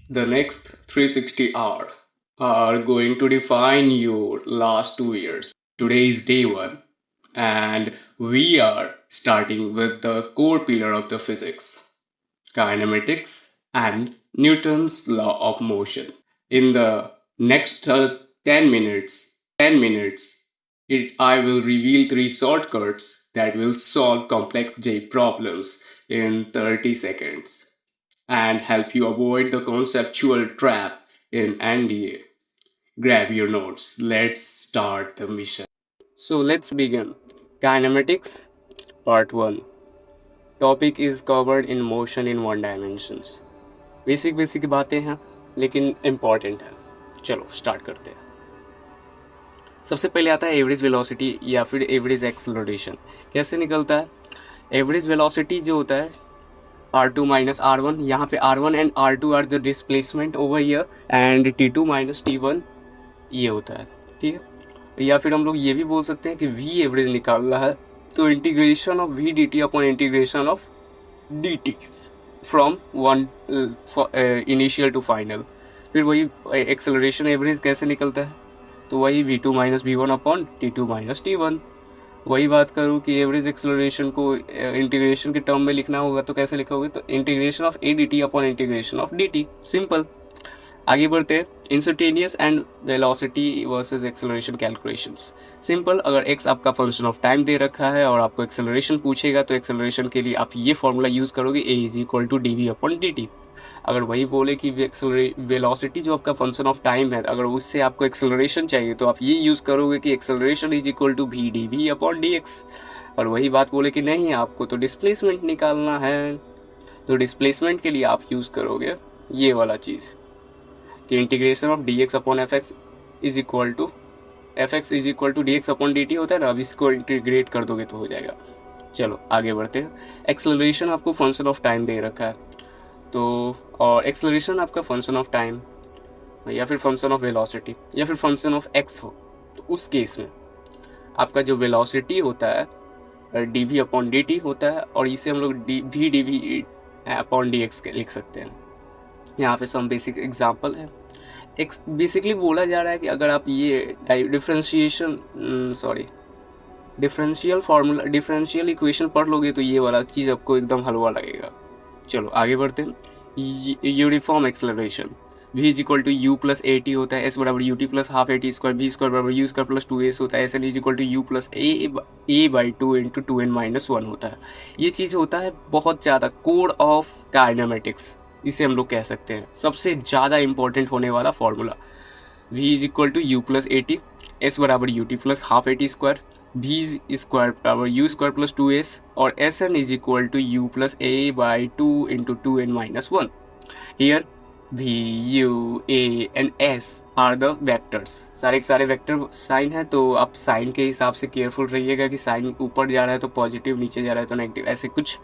The next 360 hours are going to define your last 2 years. Today is day one, and we are starting with the core pillar of the physics, kinematics and Newton's law of motion. In the next 10 minutes, I will reveal three shortcuts that will solve complex J problems in 30 seconds and help you avoid the conceptual trap in NDA. Grab your notes. Let's start the mission. So let's begin. Kinematics Part 1. Topic is covered in motion in one dimensions. Basic बातें हैं लेकिन important है. चलो start करते हैं. सबसे पहले आता है एवरेज वेलोसिटी या फिर एवरेज एक्सेलरेशन. कैसे निकलता है? एवरेज वेलोसिटी जो होता है R2 माइनस R1, यहाँ पे R1 and R2 are the displacement over year and T2 minus T1 ये होता है. ठीक है. या फिर हम लोग ये भी बोल सकते हैं कि V एवरेज निकालना है तो integration of V dt upon integration of dt from one initial to final. फिर वही एक्सेलरेशन एवरेज कैसे निकलता है? तो वही V2 minus V1 upon T2 minus T1. वही बात करूँ कि एवरेज एक्सेलरेशन को इंटीग्रेशन के टर्म में लिखना होगा तो कैसे लिखोगे? तो integration of A D T upon integration of D T. Simple. आगे बढ़ते हैं. Instantaneous and velocity versus acceleration calculations. Simple. अगर x आपका फंक्शन ऑफ टाइम दे रखा है और आपको एक्सेलरेशन पूछेगा तो एक्सेलरेशन के लिए आप ये फॉर्मूला यूज करोगे a is equal to D V upon D T. अगर वही बोले कि वेलोसिटी जो आपका फंक्शन ऑफ टाइम है अगर उससे आपको एक्सेलरेशन चाहिए तो आप ये यूज करोगे कि acceleration is equal to V D V upon D X. और वही बात बोले कि नहीं आपको तो डिस्प्लेसमेंट निकालना है तो डिस्प्लेसमेंट के लिए आप यूज करोगे ये वाला चीज कि integration of D X upon F X is equal to D X upon D T होता है ना. अब इसको इंटीग्रेट कर दोगे तो हो जाएगा. चलो आगे बढ़ते हैं. एक्सेलरेशन आपको फंक्शन ऑफ टाइम दे रखा है तो और एक्सेलरेशन आपका फंक्शन ऑफ टाइम या फिर फंक्शन ऑफ वेलोसिटी या फिर फंक्शन ऑफ एक्स हो तो उस केस में आपका जो वेलोसिटी होता है D V upon D T होता है और इसे हम लोग V D V upon D X लिख सकते हैं. यहाँ पे सम बेसिक एग्जाम्पल है. बेसिकली बोला जा रहा है कि अगर आप ये डिफरेंशियल इक्वेशन पढ़ लोगे तो ये वाला चीज़ आपको एकदम हलवा लगेगा. चलो आगे बढ़ते हैं. Uniform acceleration v is equal to U plus A T होता है. s बराबर U T plus half A T square. v square बराबर यू स्क्वायर प्लस 2s होता है. S N is equal to U plus A by 2 into 2n minus 1 होता है. ये चीज़ होता है बहुत ज़्यादा कोड ऑफ काइनेमेटिक्स इसे हम लोग कह सकते हैं. सबसे ज़्यादा इंपॉर्टेंट होने वाला formula v is equal to U plus A T. S बराबर U T plus half A T square. v square बराबर यू स्क्वायर प्लस 2s और S N is equal to U plus A by 2 into 2n minus 1. Here v u a and s are the vectors. सारे vector sign है तो आप sign के हिसाब से careful रहिएगा कि साइन ऊपर जा रहा है तो पॉजिटिव, नीचे जा रहा है तो नेगेटिव, ऐसे कुछ.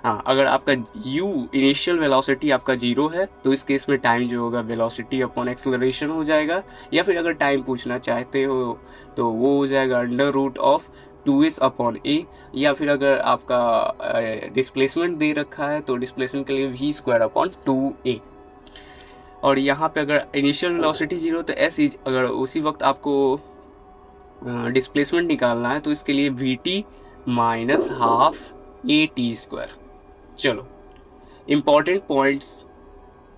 हाँ, अगर आपका u इनिशियल वेलोसिटी आपका 0 है तो इस केस में टाइम जो होगा वेलोसिटी अपॉन एक्सेलरेशन हो जाएगा. या फिर अगर टाइम पूछना चाहते हो तो वो हो जाएगा under root of 2s upon A. या फिर अगर आपका डिस्प्लेसमेंट दे रखा है तो डिस्प्लेसमेंट के लिए v स्क्वायर अपॉन 2a. और यहाँ पे अगर इनिशियल वेलोसिटी 0 तो s इज, अगर उसी वक्त आपको डिस्प्लेसमेंट निकालना है तो इसके लिए V T minus half A T square. चलो important points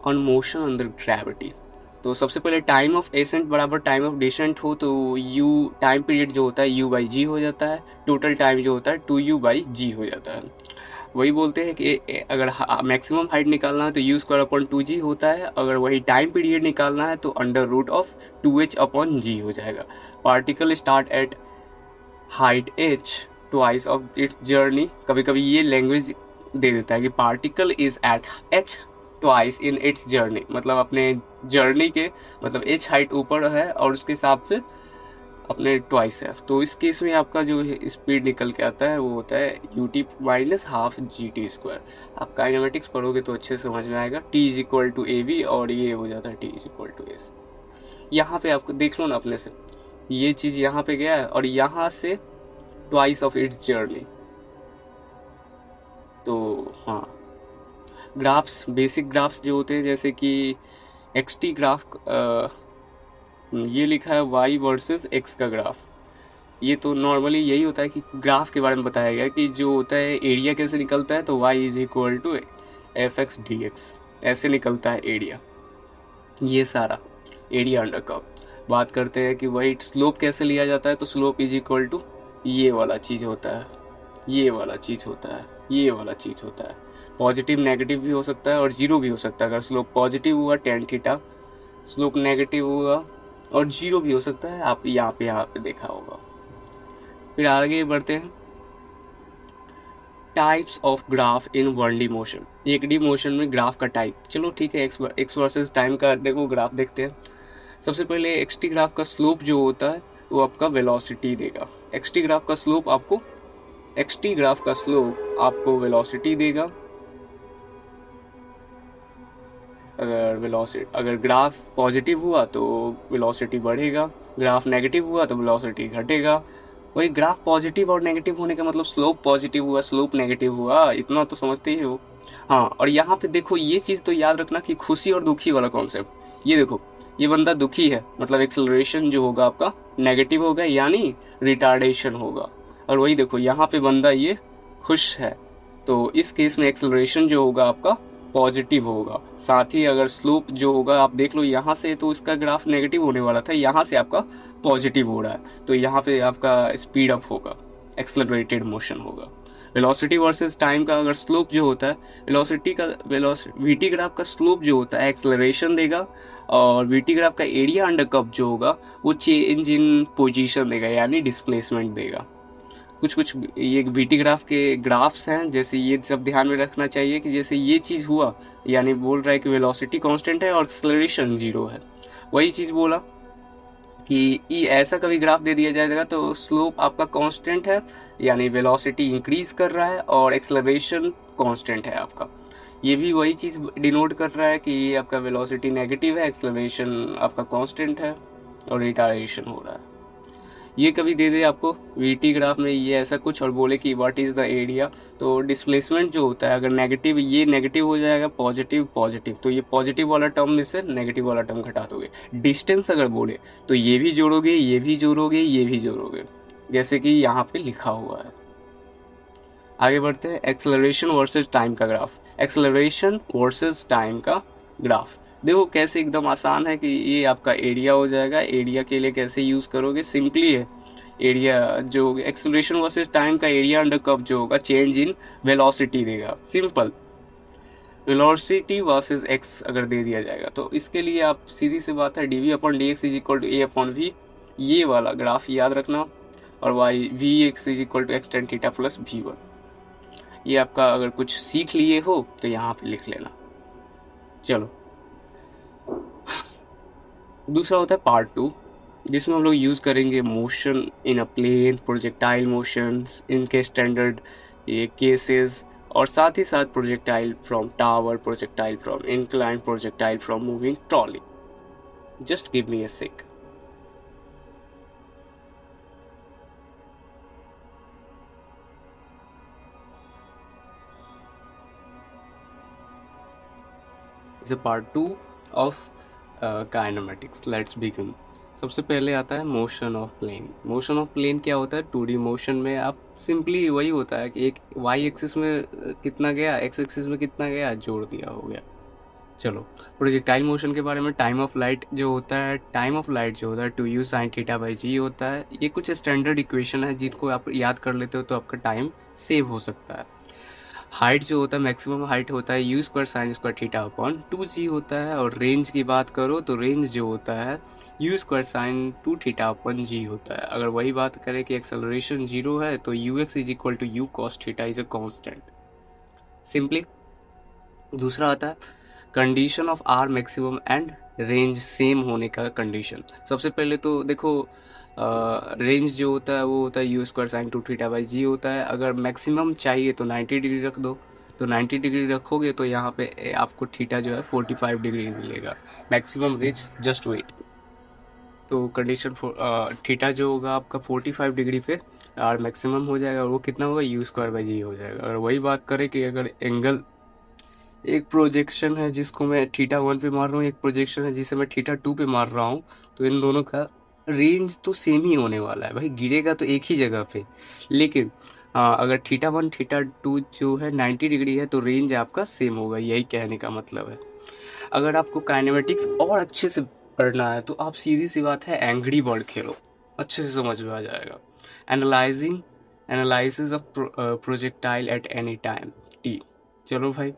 on motion under gravity. तो सबसे पहले टाइम ऑफ एसेंट बराबर टाइम ऑफ डिसेंट हो तो u टाइम पीरियड जो होता है u बाई जी हो जाता है. टोटल टाइम जो होता है 2u बाई जी हो जाता है. वही बोलते हैं कि अगर मैक्सिमम हाइट निकालना है तो u स्क्वायर अपॉन 2g होता है. अगर वही टाइम पीरियड निकालना है तो under root of 2h upon G हो जाएगा. Particle start at height h twice of its journey. कभी कभी ये लैंग्वेज दे देता है कि particle is at h twice in its journey. मतलब अपने जर्नी के मतलब h हाइट ऊपर है और उसके हिसाब से अपने ट्वाइस है. तो इस केस में आपका जो स्पीड निकल के आता है वो होता है U T minus half G T square. आप काइनेमेटिक्स पढ़ोगे तो अच्छे से समझ में आएगा. T is equal to A V और ये हो जाता है T is equal to S. यहाँ पे आपको देख लो ना अपने से, ये चीज़ यहाँ पे गया है और यहाँ से ट्वाइस ऑफ इट्स जर्नी. तो हाँ, ग्राफ्स, बेसिक ग्राफ्स जो होते हैं जैसे कि एक्स टी ग्राफ, ये लिखा है वाई वर्सेस एक्स का ग्राफ। ये तो नॉर्मली यही होता है कि ग्राफ के बारे में बताया गया कि जो होता है एरिया कैसे निकलता है, तो Y is equal to F X D X, ऐसे निकलता है एरिया। ये सारा एरिया अंडर कर्व। बात करते हैं कि वही स्लोप कैसे लिया जाता है, तो स्लोप इज इक्वल टू ये वाला चीज़ होता है, ये वाला चीज़ होता है, ये वाला चीज़ होता है। पॉजिटिव नेगेटिव भी हो सकता है और जीरो भी हो सकता है। अगर स्लोप पॉजिटिव हुआ टेन थीटा, स्लोप नेगेटिव हुआ और जीरो भी हो सकता है, आप यहाँ पे देखा होगा। फिर आगे बढ़ते हैं, types of graph in 1D motion. 1D motion में ग्राफ का टाइप, चलो ठीक है, एक्स वर्सेस टाइम का देखो ग्राफ देखते हैं। सबसे पहले एक्स टी ग्राफ का स्लोप जो होता है वो आपका वेलोसिटी देगा। एक्स टी ग्राफ का स्लोप आपको वेलोसिटी देगा। अगर ग्राफ पॉजिटिव हुआ तो वेलोसिटी बढ़ेगा, ग्राफ नेगेटिव हुआ तो वेलोसिटी घटेगा। वही ग्राफ पॉजिटिव और नेगेटिव होने का मतलब स्लोप पॉजिटिव हुआ, स्लोप नेगेटिव हुआ, इतना तो समझते ही हो। हाँ, और यहाँ पे देखो ये चीज़ तो याद रखना कि खुशी और दुखी वाला कॉन्सेप्ट। ये देखो, ये बंदा दुखी है, मतलब एक्सेलरेशन जो होगा आपका नेगेटिव होगा, यानी रिटार्डेशन होगा। और वही देखो यहाँ पे बंदा ये खुश है, तो इस केस में एक्सेलरेशन जो होगा आपका पॉजिटिव होगा। साथ ही अगर स्लोप जो होगा आप देख लो यहाँ से, तो इसका ग्राफ नेगेटिव होने वाला था, यहाँ से आपका पॉजिटिव हो रहा है, तो यहाँ पे आपका स्पीड अप होगा, एक्सेलरेटेड मोशन होगा। वेलोसिटी वर्सेस टाइम का अगर स्लोप जो होता है, वीटी ग्राफ का स्लोप जो होता है एक्सेलरेशन देगा, और वीटी ग्राफ का एरिया अंडर कर्व जो होगा वो चेंज इन पोजीशन देगा, यानी डिस्प्लेसमेंट देगा। कुछ ये वीटी ग्राफ के ग्राफ्स हैं, जैसे ये सब ध्यान में रखना चाहिए कि जैसे ये चीज़ हुआ, यानी बोल रहा है कि वेलोसिटी कांस्टेंट है और एक्सेलरेशन जीरो है। वही चीज़ बोला कि ये ऐसा कभी ग्राफ दे दिया जाएगा तो स्लोप आपका कांस्टेंट है, यानी वेलोसिटी इंक्रीज कर रहा है, और एक्सेलरेशन कांस्टेंट है आपका। ये भी वही चीज़ डिनोट कर रहा है कि ये आपका वेलोसिटी नेगेटिव है, एक्सेलरेशन आपका कांस्टेंट है, और रिटार्डेशन हो रहा है। ये कभी दे दे आपको वीटी ग्राफ में ये ऐसा कुछ और बोले कि व्हाट इज़ द एरिया, तो डिस्प्लेसमेंट जो होता है, अगर नेगेटिव, ये नेगेटिव हो जाएगा, पॉजिटिव पॉजिटिव, तो ये पॉजिटिव वाला टर्म में से नेगेटिव वाला टर्म घटा दोगे। डिस्टेंस अगर बोले तो ये भी जोड़ोगे, ये भी जोड़ोगे, ये भी जोड़ोगे, जैसे कि यहाँ पे लिखा हुआ है। आगे बढ़ते हैं, एक्सेलरेशन वर्सेस टाइम का ग्राफ। एक्सेलरेशन वर्सेस टाइम का ग्राफ देखो कैसे एकदम आसान है कि ये आपका एरिया हो जाएगा। एरिया के लिए कैसे यूज़ करोगे, सिंपली है, एरिया जो एक्सेलरेशन वर्सेस टाइम का एरिया अंडर कर्व जो होगा चेंज इन वेलोसिटी देगा। सिंपल, वेलोसिटी वर्सेस एक्स अगर दे दिया जाएगा तो इसके लिए आप सीधी सी बात है, D V upon D X is equal to A upon V, ये वाला ग्राफ याद रखना, और Y V X is equal to X tan theta plus V one. ये आपका अगर कुछ सीख लिए हो तो यहाँ पे लिख लेना। चलो, दूसरा होता है पार्ट 2, जिसमें हम लोग यूज़ करेंगे motion in a plane, projectile motions इनके स्टैंडर्ड ये केसेस, और साथ ही साथ projectile from tower, projectile from incline, projectile from moving trolley. Just give me a sec. Is a part 2 of kinematics. Let's begin. सबसे पहले आता है motion of plane. Motion of plane क्या होता है, 2D मोशन में आप सिंपली वही होता है कि एक वाई एक्सिस में कितना गया, एक्स एक्सिस में कितना गया, जोड़ दिया, हो गया। चलो, प्रोजेक्टाइल मोशन के बारे में, टाइम ऑफ लाइट जो होता है, 2u sin theta by G होता है। ये कुछ स्टैंडर्ड इक्वेशन है जिनको आप याद कर लेते हो तो आपका टाइम सेव हो सकता है। हाइट जो होता है, मैक्सिमम हाइट होता है U square sine square theta upon 2g होता है। और रेंज की बात करो तो रेंज जो होता है U square sine 2 theta upon G होता है। अगर वही बात करें कि एक्सेलरेशन जीरो है तो U X is equal to U cos theta is a constant, simply. दूसरा आता है condition of R maximum and range same होने का कंडीशन। सबसे पहले तो देखो, रेंज जो होता है वो होता है U square sine 2 theta by G होता है। अगर मैक्सिमम चाहिए तो 90 डिग्री रख दो, तो 90 डिग्री रखोगे तो यहाँ पे आपको थीटा जो है 45 डिग्री मिलेगा। Maximum range, just wait. तो कंडीशन थीटा जो होगा आपका 45 डिग्री पे और मैक्सिमम हो जाएगा, और वो कितना होगा, यू स्क्वायर बाई जी हो जाएगा। अगर वही बात करें कि अगर एंगल एक प्रोजेक्शन है जिसको मैं थीटा 1 पे मार रहा हूँ, एक प्रोजेक्शन है जिसे मैं थीटा 2 पे मार रहा हूँ। तो इन दोनों का रेंज तो सेम ही होने वाला है भाई, गिरेगा तो एक ही जगह पे। लेकिन अगर थीटा 1 थीटा 2 जो है 90 डिग्री है तो रेंज आपका सेम होगा, यही कहने का मतलब है। अगर आपको काइनेमेटिक्स और अच्छे से पढ़ना है तो आप सीधी सी बात है एंग्री बर्ड खेलो, अच्छे से समझ में आ जाएगा। Analysing analysis of projectile at any time T. चलो भाई,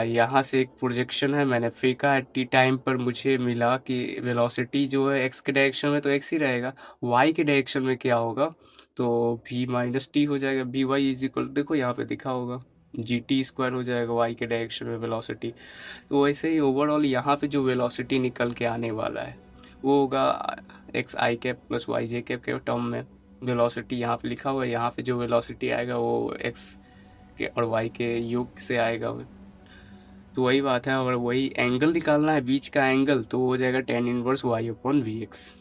यहाँ से एक प्रोजेक्शन है, मैंने फेंका एट टी टाइम पर, मुझे मिला कि वेलोसिटी जो है एक्स के डायरेक्शन में तो एक्स ही रहेगा, वाई के डायरेक्शन में क्या होगा तो v माइनस टी हो जाएगा। बी वाई इज इक्वल, देखो यहाँ पे दिखा होगा, जी टी स्क्वायर हो जाएगा वाई के डायरेक्शन में वेलोसिटी। तो वैसे ही ओवरऑल यहाँ पे जो वेलोसिटी निकल के आने वाला है वो होगा एक्स आई कैप प्लस वाई जे कैप के टर्म में। वेलोसिटी यहाँ पे लिखा हुआ है, यहाँ पे जो वेलोसिटी आएगा वो एक्स के और वाई के योग से आएगा। तो वही बात है, और वही एंगल निकालना है बीच का एंगल, तो हो जाएगा tan inverse Y upon V X,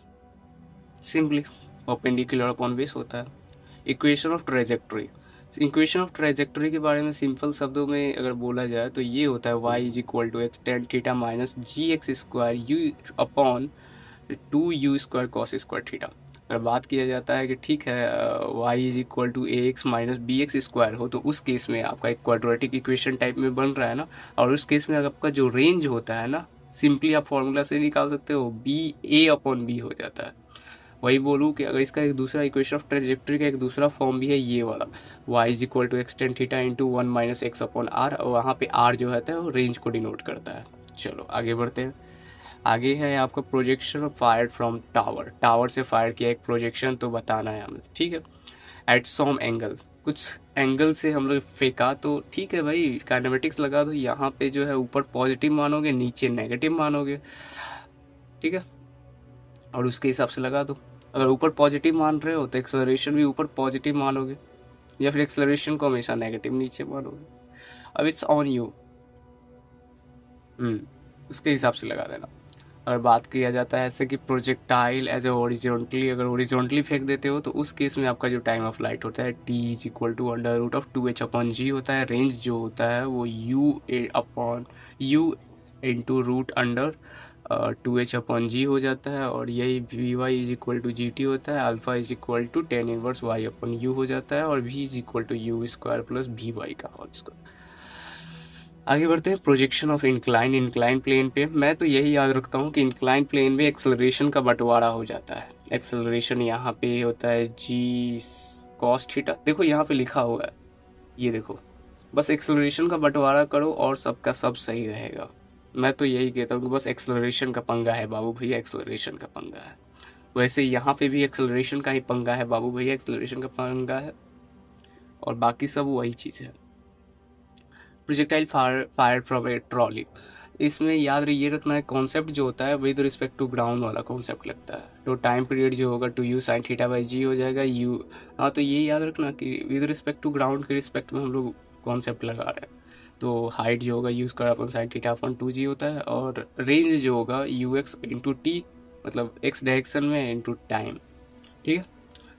simply perpendicular upon base होता है। Equation of trajectory, equation of trajectory के बारे में सिंपल शब्दों में अगर बोला जाए तो ये होता है Y is equal to X tan theta minus G X square U upon two U square cos square theta. अगर बात किया जाता है कि ठीक है Y is equal to A X minus B X square हो, तो उस केस में आपका एक क्वाड्रेटिक इक्वेशन टाइप में बन रहा है ना, और उस केस में आपका जो रेंज होता है ना, सिंपली आप फॉर्मूला से निकाल सकते हो, बी ए अपॉन बी हो जाता है। वही बोलूँ कि अगर इसका एक दूसरा इक्वेशन ऑफ ट्रेजेक्ट्री का एक दूसरा फॉर्म भी है ये वाला, Y is equal to X tan theta into one minus X upon R, और वहाँ पे आर जो होता है वो रेंज को डिनोट करता है। चलो आगे बढ़ते हैं। आगे है आपका projection fired from tower, tower से फायर किया एक प्रोजेक्शन तो बताना है हमें, ठीक है। एट सम एंगल, कुछ एंगल से हम लोग फेंका तो ठीक है भाई, काइनेमेटिक्स लगा दो, यहाँ पे जो है ऊपर पॉजिटिव मानोगे नीचे नेगेटिव मानोगे, ठीक है, और उसके हिसाब से लगा दो। अगर ऊपर पॉजिटिव मान रहे हो तो एक्सेलरेशन भी ऊपर पॉजिटिव मानोगे, या फिर एक्सेलरेशन को हमेशा नेगेटिव नीचे मानोगे। अब इट्स ऑन यू, उसके हिसाब से लगा देना। अगर बात किया जाता है ऐसे कि प्रोजेक्टाइल एज ए ओरिजोनटली, अगर ओरिजोनटली फेंक देते हो तो उस केस में आपका जो टाइम ऑफ लाइट होता है T is equal to under root of two H upon G होता है। रेंज जो होता है वो U upon U into root under two H upon G हो जाता है, और यही V Y is equal to G T होता है। Alpha is equal to tan inverse Y upon U हो जाता है, और V is equal to U square plus V Y का होल स्क्वायर। आगे बढ़ते हैं projection of incline, incline plane पे मैं तो यही याद रखता हूँ कि इंक्लाइन प्लेन में एक्सेलरेशन का बंटवारा हो जाता है। एक्सेलरेशन यहाँ पे होता है जी कॉस थीटा, देखो यहाँ पे लिखा हुआ है, ये देखो, बस एक्सेलरेशन का बंटवारा करो और सबका सब सही रहेगा। मैं तो यही कहता हूँ कि बस एक्सेलरेशन का पंगा है बाबू भैया, एक्सेलरेशन का पंगा है। वैसे यहाँ पे भी एक्सेलरेशन का ही पंगा है बाबू भैया, एक्सेलरेशन का पंगा है, और बाकी सब वही चीज़ है। Projectile fire from a trolley, इसमें याद ये रखना है कॉन्सेप्ट जो होता है विद रिस्पेक्ट टू ग्राउंड वाला कॉन्सेप्ट लगता है। तो टाइम पीरियड जो होगा two U sine theta by G हो जाएगा यू, हाँ तो ये याद रखना कि विद रिस्पेक्ट टू ग्राउंड के रिस्पेक्ट में हम लोग कॉन्सेप्ट लगा रहे हैं। तो हाइट जो होगा U square upon sine theta upon two G होता है, और रेंज जो होगा यू एक्स इंटू टी, मतलब एक्स डायरेक्शन में इंटू टाइम, ठीक है।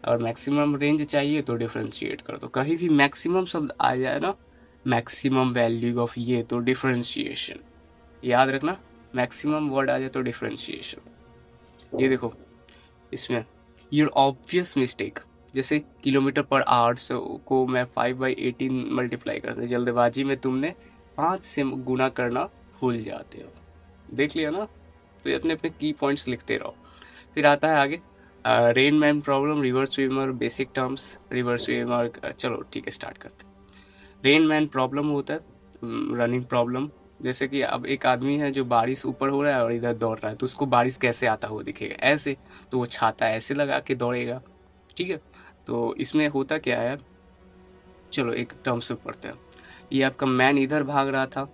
और मैक्सिमम रेंज चाहिए तो डिफ्रेंशिएट कर दो, कहीं भी मैक्सिमम शब्द आ जाए ना, मैक्सिमम वैल्यू ऑफ ये तो डिफ्रेंशिएशन, याद रखना, मैक्सिमम वर्ड आ जाए तो डिफ्रेंशिएशन। ये देखो इसमें योर ऑब्वियस मिस्टेक, जैसे किलोमीटर पर आवर्स को मैं 5/18 मल्टीप्लाई करते, जल्दबाजी में तुमने 5 से गुना करना भूल जाते हो, देख लिया ना। तो ये अपने अपने की पॉइंट्स लिखते रहो। फिर आता है आगे rain man problem, reverse swimmer, basic terms, reverse swimmer, चलो ठीक है स्टार्ट करते हैं। रेन मैन प्रॉब्लम होता है रनिंग प्रॉब्लम, जैसे कि अब एक आदमी है जो बारिश ऊपर हो रहा है और इधर दौड़ रहा है, तो उसको बारिश कैसे आता हुआ दिखेगा, ऐसे, तो वो छाता ऐसे लगा के दौड़ेगा, ठीक है। तो इसमें होता क्या है, चलो एक टर्म से पढ़ते हैं। ये आपका मैन इधर भाग रहा था,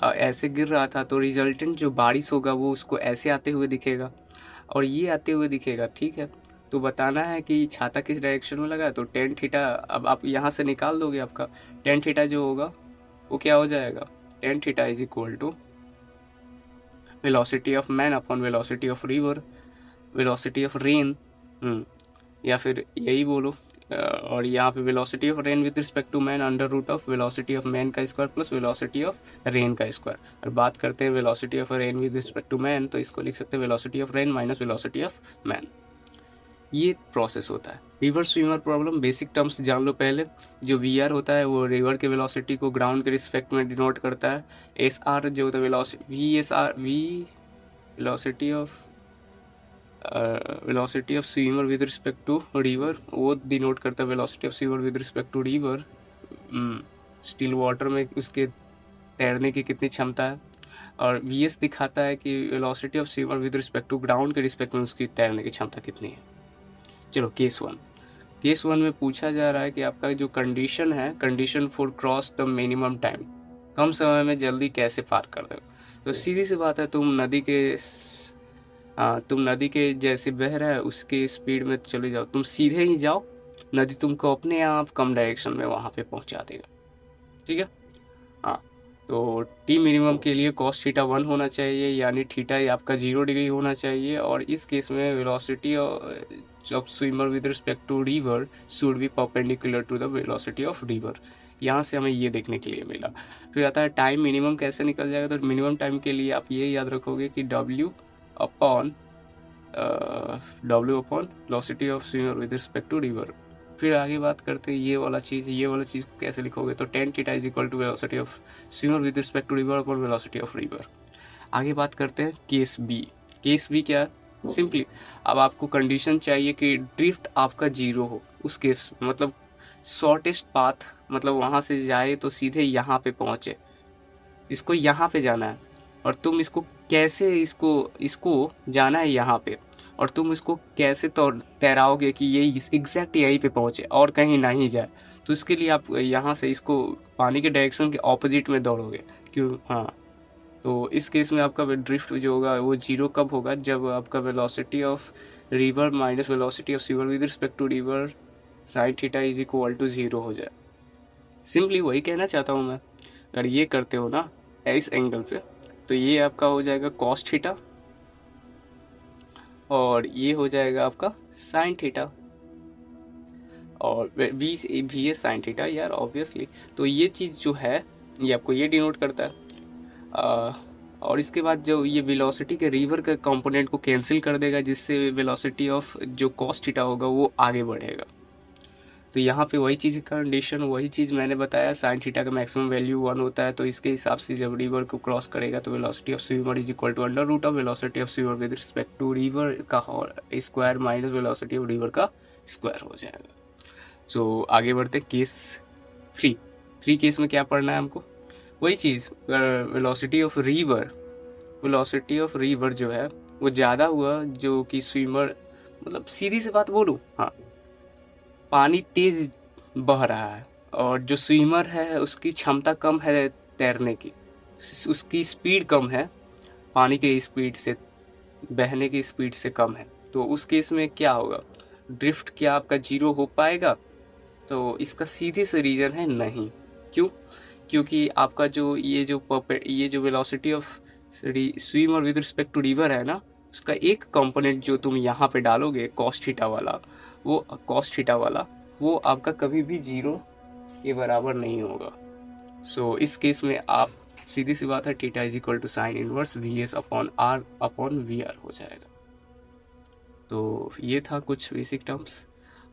ऐसे गिर रहा था, तो रिजल्टेंट जो बारिश होगा वो उसको ऐसे आते हुए दिखेगा और ये आते हुए दिखेगा, ठीक है। तो बताना है कि छाता किस डायरेक्शन में लगा है, तो टेन थीटा, अब आप यहाँ से निकाल दोगे, आपका टेन थीटा जो होगा वो क्या हो जाएगा, tan theta is equal to velocity of man upon velocity of river, velocity of rain, या फिर यही बोलो और यहाँ पे velocity of rain with respect to man under root of velocity of man का square plus velocity of rain का square. और बात करते हैं velocity of rain with respect to man, तो इसको लिख सकते हैं velocity of rain minus velocity of man. ये प्रोसेस होता है। River swimmer problem basic terms जान लो पहले। जो वी आर होता है वो रिवर के वेलोसिटी को ग्राउंड के रिस्पेक्ट में डिनोट करता है। एस आर जो होता है velocity of swimmer with respect to river, वो डिनोट करता है velocity of swimmer with respect to river. Still water में उसके तैरने की कितनी क्षमता है। और वी एस दिखाता है कि velocity of swimmer with respect to ground के रिस्पेक्ट में उसकी तैरने की क्षमता कितनी है। चलो केस वन में पूछा जा रहा है कि आपका जो कंडीशन है, condition for cross the minimum time, कम समय में जल्दी कैसे पार कर दो। तो सीधी सी बात है, तुम नदी के जैसे बह रहा है उसके स्पीड में चले जाओ, तुम सीधे ही जाओ, नदी तुमको अपने आप कम डायरेक्शन में वहाँ पे पहुँचा देगा। ठीक है। हाँ, तो टी मिनिमम के लिए कॉस थीटा 1 होना चाहिए, यानी थीटा आपका 0 डिग्री होना चाहिए। और इस केस में velocity of swimmer with respect to river should be perpendicular to the velocity of river. यहाँ से हमें ये देखने के लिए मिला। फिर आता है टाइम मिनिमम कैसे निकल जाएगा। तो मिनिमम टाइम के लिए आप ये याद रखोगे कि W upon velocity of swimmer with respect to river. फिर आगे बात करते हैं ये वाला चीज़ को कैसे लिखोगे। तो tan theta is equal to velocity of swimmer with respect to river upon velocity of river. आगे बात करते हैं केस बी क्या है। सिंपली अब आपको कंडीशन चाहिए कि ड्रिफ्ट आपका 0 हो। उस केस मतलब शॉर्टेस्ट पाथ, मतलब वहाँ से जाए तो सीधे यहाँ पे पहुँचे, इसको यहाँ पे जाना है। और तुम इसको कैसे इसको जाना है यहाँ पे, और तुम इसको कैसे तैराओगे कि ये एग्जैक्ट यहीं पे पहुँचे और कहीं ना ही जाए। तो इसके लिए आप यहाँ से इसको पानी के डायरेक्शन के ऑपोजिट में दौड़ोगे। क्यों? हाँ, तो इस केस में आपका ड्रिफ्ट जो होगा वो 0 कब होगा, जब आपका velocity of river minus velocity of river with respect to river sine theta is equal to 0 हो जाए। सिंपली वही कहना चाहता हूँ मैं। अगर ये करते हो ना इस एंगल पे, तो ये आपका हो जाएगा कॉस थीटा और ये हो जाएगा आपका साइन थीटा, और वी एस साइन थीटा यार ऑब्वियसली। तो ये चीज़ जो है ये आपको ये डिनोट करता है। और इसके बाद जो ये वेलोसिटी के रिवर के कंपोनेंट को कैंसिल कर देगा, जिससे वेलोसिटी ऑफ जो कॉस थीटा होगा वो आगे बढ़ेगा। तो यहाँ पे वही चीज़ कंडीशन, वही चीज़ मैंने बताया, साइन थीटा का मैक्सिमम वैल्यू 1 होता है। तो इसके हिसाब से जब रिवर को क्रॉस करेगा तो velocity of swimmer is equal to under root of velocity of swimmer with respect to river का square minus velocity of river का स्क्वायर हो जाएगा। सो आगे बढ़ते केस 3 केस में क्या पढ़ना है हमको, वही चीज़। वेलोसिटी ऑफ रिवर जो है वो ज़्यादा हुआ, जो कि स्विमर, मतलब सीधी सी बात बोलूँ, हाँ, पानी तेज बह रहा है और जो स्विमर है उसकी क्षमता कम है तैरने की, उसकी स्पीड कम है, पानी के स्पीड से, बहने की स्पीड से कम है। तो उस केस में क्या होगा, ड्रिफ्ट क्या आपका 0 हो पाएगा? तो इसका सीधे से रीजन है नहीं। क्यों? क्योंकि आपका जो ये जो velocity of swimmer with respect to river है ना, उसका एक कंपोनेंट जो तुम यहाँ पे डालोगे कॉस थीटा वाला, वो आपका कभी भी 0 के बराबर नहीं होगा। सो इस केस में आप सीधी सी बात है, theta is equal to sine inverse V S upon R upon V R हो जाएगा। तो ये था कुछ बेसिक टर्म्स।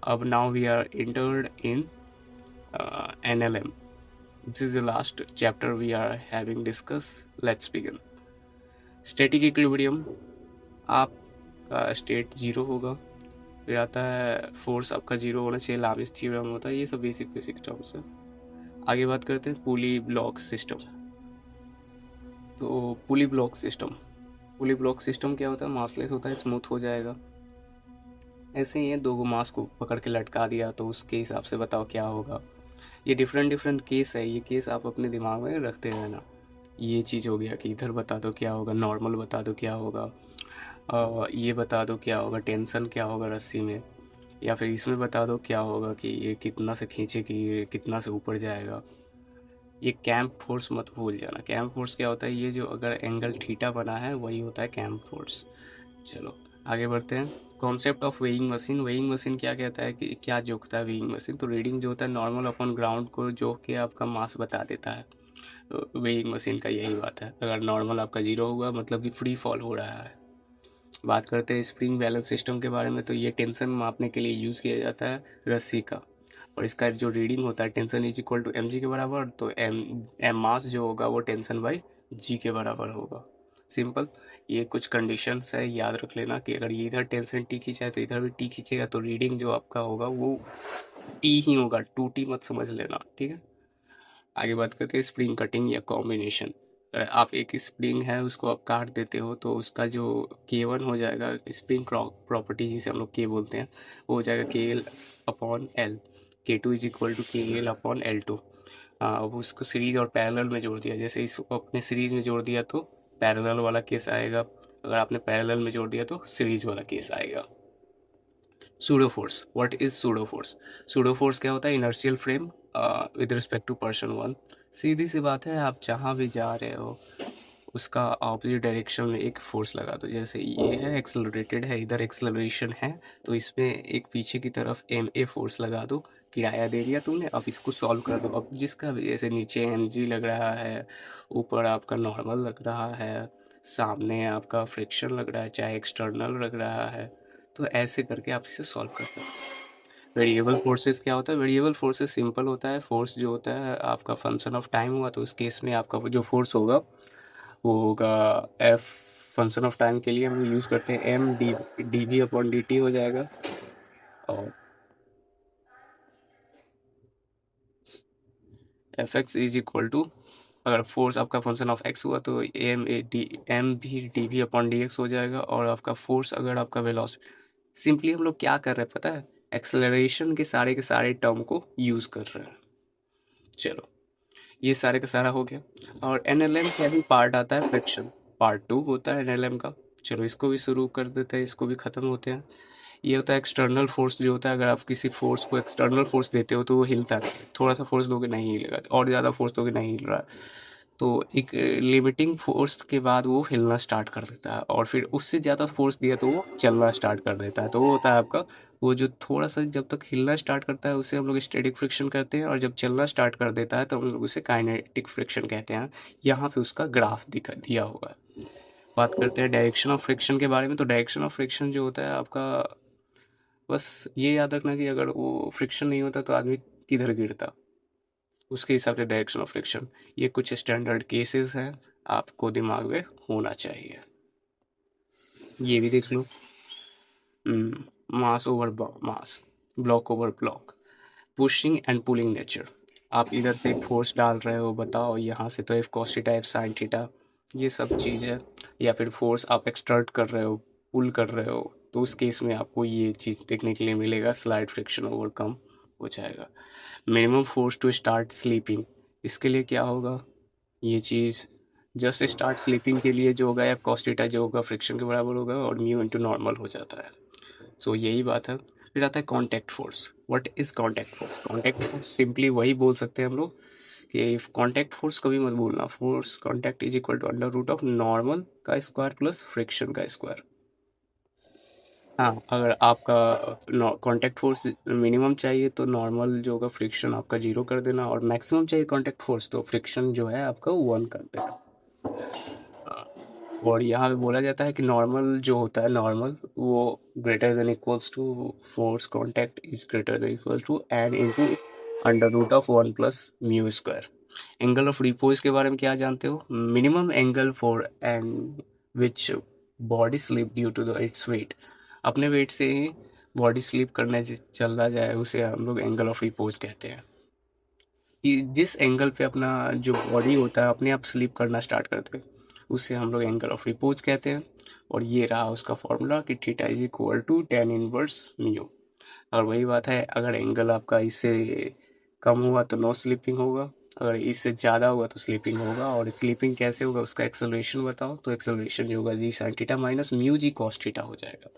अब now we are entered in NLM. This is the last chapter we are having discussed. Let's begin. Static equilibrium, आपका state 0 होगा। फिर आता है फोर्स आपका 0 होना चाहिए, लामिस थ्योरम होता है। ये सब बेसिक टर्म्स है। आगे बात करते हैं पुली ब्लॉक सिस्टम। तो पुली ब्लॉक सिस्टम क्या होता है, मासलेस होता है, स्मूथ हो जाएगा। ऐसे ही है, 2 मास को पकड़ के लटका दिया, तो उसके हिसाब से बताओ क्या होगा। ये डिफरेंट केस है, ये केस आप अपने दिमाग में रखते रहना। ये चीज़ हो गया कि इधर बता दो क्या होगा, नॉर्मल बता दो क्या होगा, ये बता दो क्या होगा, टेंशन क्या होगा रस्सी में, या फिर इसमें बता दो क्या होगा कि ये कितना से खींचे कि ये कितना से ऊपर जाएगा। ये कैंप फोर्स मत भूल जाना। कैंप फोर्स क्या होता है, ये जो अगर एंगल थीटा बना है वही होता है कैंप फोर्स। चलो आगे बढ़ते हैं। Concept of weighing machine. Weighing machine क्या कहता है कि क्या जोखता है वेइंग मशीन? तो रीडिंग जो होता है नॉर्मल अपॉन ग्राउंड को जोख के आपका मास बता देता है। तो वेइंग मशीन का यही बात है, अगर नॉर्मल आपका जीरो हुआ मतलब कि फ्री फॉल हो रहा है। बात करते हैं स्प्रिंग बैलेंस सिस्टम के बारे में। तो ये टेंशन मापने के लिए यूज़ किया जाता है रस्सी का, और इसका जो रीडिंग होता है tension is equal to M G के बराबर। तो एम एम मास जो होगा वो टेंशन बाई जी के बराबर होगा। सिंपल। ये कुछ कंडीशंस है, याद रख लेना कि अगर ये इधर टेंशन टी खींचा है तो इधर भी टी खींचेगा, तो रीडिंग जो आपका होगा वो टी ही होगा, टू टी मत समझ लेना, ठीक है। आगे बात करते हैं स्प्रिंग कटिंग या कॉम्बिनेशन। आप एक स्प्रिंग है उसको आप काट देते हो तो उसका जो K1 हो जाएगा, स्प्रिंग प्रॉपर्टी जिसे हम लोग के बोलते हैं, वो हो जाएगा KL upon L. K2 is equal to KL upon L2। अब उसको सीरीज और पैरेलल में जोड़ दिया, जैसे इसको अपने सीरीज में जोड़ दिया तो पैरेलल वाला केस आएगा, अगर आपने पैरेलल में जोड़ दिया तो सीरीज वाला केस आएगा। Pseudo force. What is pseudo force? Pseudo force क्या होता है? Inertial frame with respect to person one. सीधी सी बात है, आप जहाँ भी जा रहे हो उसका ऑपोजिट डायरेक्शन में एक फोर्स लगा दो। जैसे ये है एक्सेलरेटेड है, इधर एक्सेलरेशन है, तो इसमें एक पीछे की तरफ एम ए फोर्स लगा दो। किराया दे दिया तुमने, अब इसको सॉल्व कर दो। अब जिसका भी, जैसे नीचे एम जी लग रहा है, ऊपर आपका नॉर्मल लग रहा है, सामने आपका फ्रिक्शन लग रहा है, चाहे एक्सटर्नल लग रहा है, तो ऐसे करके आप इसे सॉल्व कर सकते हैं। वेरिएबल फोर्सेस क्या होता है? वेरिएबल फोर्सेस सिंपल होता है, फोर्स जो होता है आपका फंक्शन ऑफ टाइम हुआ, तो उस केस में आपका जो फोर्स होगा वो होगा एफ। फंक्शन ऑफ टाइम के लिए हम यूज़ करते हैं M D V upon D T हो जाएगा। और F X is equal to, अगर फोर्स आपका फंक्शन ऑफ एक्स हुआ तो एम भी D V upon D X हो जाएगा। और आपका फोर्स अगर आपका वेलोसिटी, सिंपली हम लोग क्या कर रहे हैं पता है? एक्सेलरेशन के सारे टर्म को यूज़ कर रहे हैं। चलो, ये सारे का सारा हो गया। और एनएलएम का भी पार्ट आता है फ्रिक्शन, पार्ट टू होता है एनएलएम का। चलो इसको भी शुरू कर देते हैं, इसको भी ख़त्म होते हैं। ये होता है एक्सटर्नल फोर्स जो होता है, अगर आप किसी फोर्स को एक्सटर्नल फोर्स देते हो तो वो हिलता है, थोड़ा सा फोर्स दोगे नहीं हिलेगा, और ज़्यादा फोर्स दोगे नहीं हिल रहा है। तो एक लिमिटिंग फोर्स के बाद वो हिलना स्टार्ट कर देता है, और फिर उससे ज़्यादा फोर्स दिया तो वो चलना स्टार्ट कर देता है। तो वो होता है आपका, वो जो थोड़ा सा जब तक हिलना स्टार्ट करता है उसे हम लोग स्टैटिक फ्रिक्शन कहते हैं, और जब चलना स्टार्ट कर देता है तो हम लोग उसे काइनेटिक फ्रिक्शन कहते हैं। यहाँ पे उसका ग्राफ दिया हुआ है। बात करते हैं डायरेक्शन ऑफ फ्रिक्शन के बारे में। तो डायरेक्शन ऑफ फ्रिक्शन जो होता है आपका, बस ये याद रखना कि अगर वो फ्रिक्शन नहीं होता तो आदमी किधर गिरता, उसके हिसाब से डायरेक्शन ऑफ फ्रिक्शन। ये कुछ स्टैंडर्ड केसेस हैं, आपको दिमाग में होना चाहिए। ये भी देख लो। Mass over mass, block over block, pushing and pulling nature. आप इधर से एक फोर्स डाल रहे हो, बताओ यहाँ से तो F cos theta F sine theta, ये सब चीज़ है। या फिर फोर्स आप एक्सटर्ट कर रहे हो, पुल कर रहे हो, तो उस केस में आपको ये चीज़ देखने के लिए मिलेगा, स्लाइड फ्रिक्शन ओवरकम हो जाएगा। Minimum force to start slipping, इसके लिए क्या होगा? ये चीज़ जस्ट स्टार्ट स्लीपिंग के लिए जो होगा एफ कॉस थीटा जो होगा फ्रिक्शन के बराबर होगा, और म्यू इंटू नॉर्मल हो जाता है। सो यही बात है। फिर आता है contact force. What is contact force? Contact force simply वही बोल सकते हैं हम लोग कि कॉन्टैक्ट फोर्स कभी मत भूलना, force contact is equal to under root of normal का स्क्वायर प्लस फ्रिक्शन का स्क्वायर। हाँ, अगर आपका कॉन्टैक्ट फोर्स मिनिमम चाहिए तो नॉर्मल जो होगा फ्रिक्शन आपका जीरो कर देना, और मैक्सिमम चाहिए कॉन्टैक्ट फोर्स तो फ्रिक्शन जो है आपका 1 कर देना। और यहाँ पे बोला जाता है कि नॉर्मल जो होता है, नॉर्मल वो greater than equals to force contact is greater than equal to N into under root of 1 plus mu square. Angle of repose के बारे में क्या जानते हो? Minimum angle for an which body slip due to the its weight. अपने weight से body slip करने चलता जाए उसे हम लोग एंगल ऑफ रिपोज कहते हैं। कि जिस एंगल पे अपना जो बॉडी होता है अपने आप स्लिप करना स्टार्ट करते हैं उसे हम लोग एंगल ऑफ रिपोज कहते हैं। और ये रहा उसका फॉर्मूला कि theta is equal to tan inverse mu. और वही बात है, अगर एंगल आपका इससे कम हुआ तो नो स्लीपिंग होगा, अगर इससे ज़्यादा होगा तो स्लीपिंग होगा। और स्लीपिंग कैसे होगा उसका एक्सेलरेशन बताओ, तो एक्सेलरेशन जो होगा जी sine theta minus mu G cos theta हो जाएगा।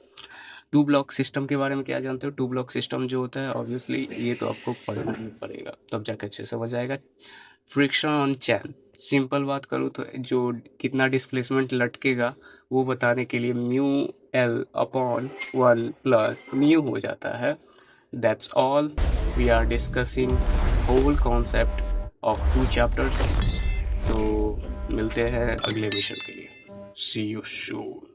टू ब्लॉक सिस्टम के बारे में क्या जानते हो? टू ब्लॉक सिस्टम जो होता है, ऑब्वियसली ये तो आपको पढ़ना ही पड़ेगा तब जाकर अच्छे समझ आएगा। फ्रिक्शन ऑन चैन, सिंपल बात करूँ तो जो कितना डिस्प्लेसमेंट लटकेगा वो बताने के लिए mu L upon 1 plus mu हो जाता है। That's all, we are discussing whole concept of 2 chapters. तो मिलते हैं अगले मिशन के लिए। See you soon.